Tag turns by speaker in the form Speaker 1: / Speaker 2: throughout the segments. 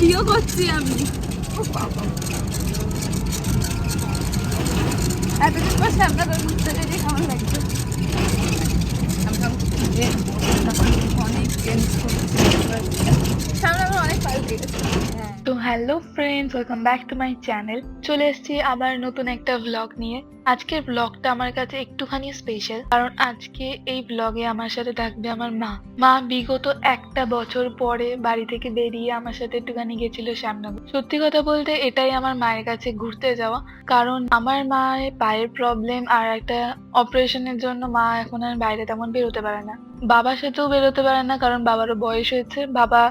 Speaker 1: Video করছি আমি। এতদিন পর শ্যামনগর ঘুরতে যেতে কেমন লাগছে? অনেক চেঞ্জ করছে, শ্যামনগর অনেক পাল্টে গেছে। তো hello friends, welcome back to my channel. চলে এসেছি আবার নতুন একটা ভ্লগ নিয়ে। আজকের ভ্লগটা আমার কাছে একটুখানি স্পেশাল, কারণ আজকে এই ভ্লগে আমার সাথে থাকবে আমার মা বিগত একটা বছর পরে বাড়ি থেকে বেরিয়ে আমার সাথে একটুখানি গেছিল শ্যামনগর। সত্যি কথা বলতে এটাই আমার মায়ের কাছে ঘুরতে যাওয়া, কারণ আমার মায়ের পায়ের প্রবলেম আর একটা অপারেশনের জন্য মা এখন আর বাইরে তেমন বেরোতে পারে না। বাবার সাথেও বেরোতে পারে না, কারণ বাবারও বয়স হয়েছে। বাবা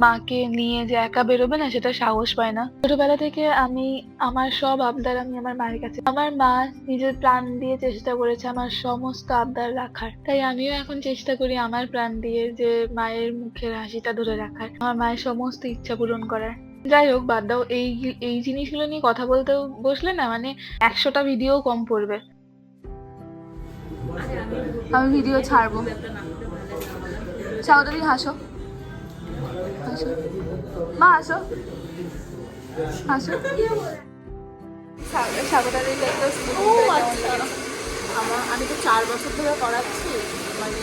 Speaker 1: মাকে নিয়ে যে একা বেরোবে না, সেটা সাহস পায় না। ছোটবেলা থেকে আমি আমার সব আবদার আমি আমার মায়ের কাছে, আমার মা নিজের প্রাণ দিয়ে চেষ্টা করেছে আমার সমস্ত আবদার রাখার, তাই আমিও এখন চেষ্টা করি আমার প্রাণ দিয়ে যে মায়ের মুখের হাসিটা ধরে রাখার, আমার মায়ের সমস্ত ইচ্ছা পূরণ করার। যাই হোক, বাদ দাও। এই এই জিনিসগুলো নিয়ে কথা বলতেও বসলে না, মানে 100টা ভিডিও কম পড়বে। আমি ভিডিও ছাড়বো। সাগরদি হাসো, হাসো মা, হাসো হাসো। সাগরদাদিকে একটু
Speaker 2: আমি তো 4 বছর ধরে করাচ্ছি, মানে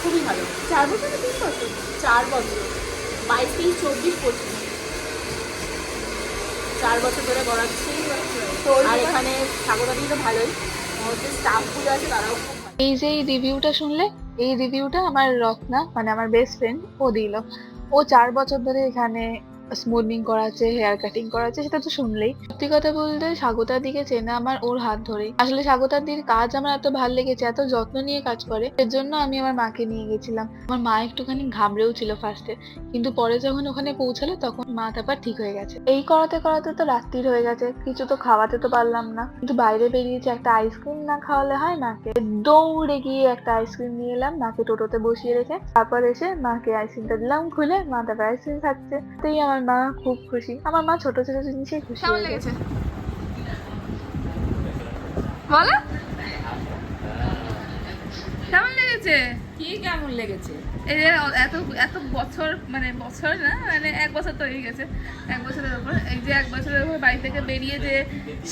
Speaker 2: খুবই ভালো।
Speaker 1: 4 বছর না 3 বছর?
Speaker 2: 4 বছর, 22, 23, 24, 25, 4 বছর ধরে করাচ্ছি। আর এখানে সাগরদাদি তো ভালোই, হচ্ছে স্টাফগুলো আছে তারাও খুব ভালো।
Speaker 1: এই যে এই রিভিউটা শুনলে, এই রিভিউটা আমার রত্না, মানে আমার বেস্ট ফ্রেন্ড, ও দিল। ও 4 বছর ধরে এখানে স্মুথনিং করাচ্ছে, হেয়ার কাটিং করাচ্ছে, সেটা তো শুনলেই। সত্যি কথা বলতে স্বাগতার দিকে চেনা আমার ওর হাত ধরেই। আসলে স্বাগতার দির কাজ আমার এত ভালো লেগেছে, এত যত্ন নিয়ে কাজ করে, এর জন্য আমি আমার মাকে নিয়ে গেছিলাম। আমার মা একটুখানি ঘাবড়েও ছিল ফার্স্টে, কিন্তু পরে যখন ওখানে পৌঁছালো তখন মা তারপর ঠিক হয়ে গেছে। এই করাতে করাতে তো রাত্রির হয়ে গেছে, কিছু তো খাওয়াতে তো পারলাম না, কিন্তু বাইরে বেরিয়েছে, একটা আইসক্রিম না খাওয়ালে হয় মাকে। দৌড়ে গিয়ে একটা আইসক্রিম নিয়ে এলাম, মাকে টোটোতে বসিয়ে রেখে তারপর এসে মাকে আইসক্রিমটা দিলাম খুলে, মা তারপর আইসক্রিম খাচ্ছে। তাই আমার মা খুব খুশি। আমার মা ছোট ছোট জিনিসে খুশি হয়ে গেছে। বলো কেমন লেগেছে?
Speaker 2: কি কেমন লেগেছে?
Speaker 1: এই যে এত এত বছর, মানে বছর না, মানে 1 বছর তো হয়ে গেছে, 1 বছরের উপর। এই যে 1 বছরের উপর বাড়ি থেকে বেরিয়ে যে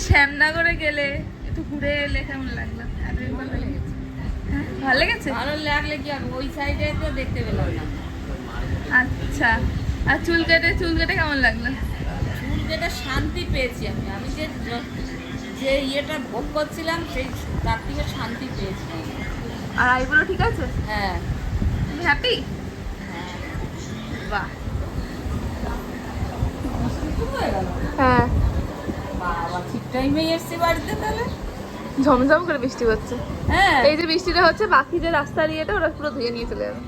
Speaker 1: শ্যামনগরে গেলে, একটু ঘুরে এলে কেমন লাগলো? এতদিন ভালো লেগেছে? হ্যাঁ, ভালো লেগেছে।
Speaker 2: ভালো লাগলে কি হবে, ওই সাইডে তো দেখতে পেলাম না।
Speaker 1: আচ্ছা, আর চুল কেটে কেমন লাগলো?
Speaker 2: চুল কেটে শান্তি পেয়েছি আমি। আমি যে ইয়েটা ভোগ করছিলাম সেই তার থেকে শান্তি পেয়েছি।
Speaker 1: আর আইগুলো ঠিক আছে?
Speaker 2: হ্যাঁ,
Speaker 1: তুমি হ্যাপি?
Speaker 2: হ্যাঁ।
Speaker 1: বাহ।
Speaker 2: হয়ে গেল।
Speaker 1: হ্যাঁ,
Speaker 2: বাবা ঠিক টাইমে এসছি বাড়িতে তাহলে।
Speaker 1: ঝমঝম করে বৃষ্টি হচ্ছে।
Speaker 2: হ্যাঁ,
Speaker 1: এই যে বৃষ্টিটা হচ্ছে, বাকি যে রাস্তার ইয়েটা ওরা পুরো ধুয়ে নিয়ে চলে যাবে।